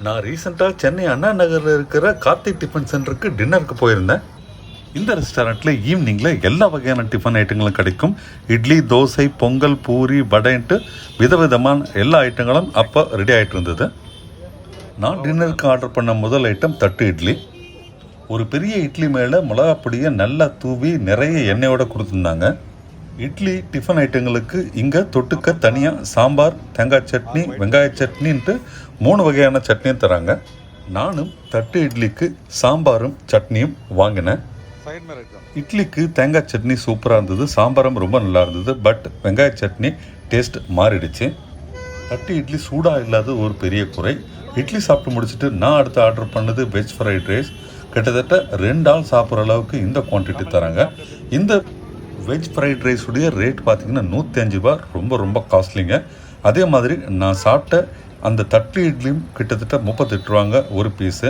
நான் ரீசெண்டாக சென்னை அண்ணா நகரில் இருக்கிற கார்த்திக் டிஃபன் சென்டருக்கு டின்னருக்கு போயிருந்தேன். இந்த ரெஸ்டாரண்ட்டில் ஈவினிங்கில் எல்லா வகையான டிஃபன் ஐட்டங்களும் கிடைக்கும். இட்லி, தோசை, பொங்கல், பூரி, வடைன்ட்டு விதவிதமான எல்லா ஐட்டங்களும் அப்போ ரெடி ஆகிட்டு இருந்தது. நான் டின்னருக்கு ஆர்டர் பண்ண முதல் ஐட்டம் தட்டு இட்லி. ஒரு பெரிய இட்லி மேலே மிளகாப்பொடியை நல்லா தூவி நிறைய எண்ணெயோடு கொடுத்துருந்தாங்க. இட்லி டிஃபன் ஐட்டங்களுக்கு இங்கே தொட்டுக்க தனியாக சாம்பார், தேங்காய் சட்னி, வெங்காய சட்னின்ட்டு 3 வகையான சட்னியும் தராங்க. நானும் தட்டு இட்லிக்கு சாம்பாரும் சட்னியும் வாங்கினேன். இட்லிக்கு தேங்காய் சட்னி சூப்பராக இருந்தது, சாம்பாரும் ரொம்ப நல்லா இருந்தது. பட் வெங்காய சட்னி டேஸ்ட் மாறிடுச்சு. தட்டு இட்லி சூடாக இல்லாத ஒரு பெரிய குறை. இட்லி சாப்பிட்டு முடிச்சுட்டு நான் அடுத்து ஆர்டர் பண்ணது வெஜ் ஃப்ரைட் ரைஸ். கிட்டத்தட்ட 2 ஆள் சாப்பிட்ற அளவுக்கு இந்த குவான்டிட்டி தராங்க. இந்த வெஜ் ஃப்ரைட் ரைஸுடைய ரேட் பார்த்திங்கன்னா 105 ரூபா, ரொம்ப ரொம்ப காஸ்ட்லிங்க. அதே மாதிரி நான் சாப்பிட்ட அந்த தட்டு இட்லியும் கிட்டத்தட்ட 38 ரூபாங்க ஒரு பீஸு.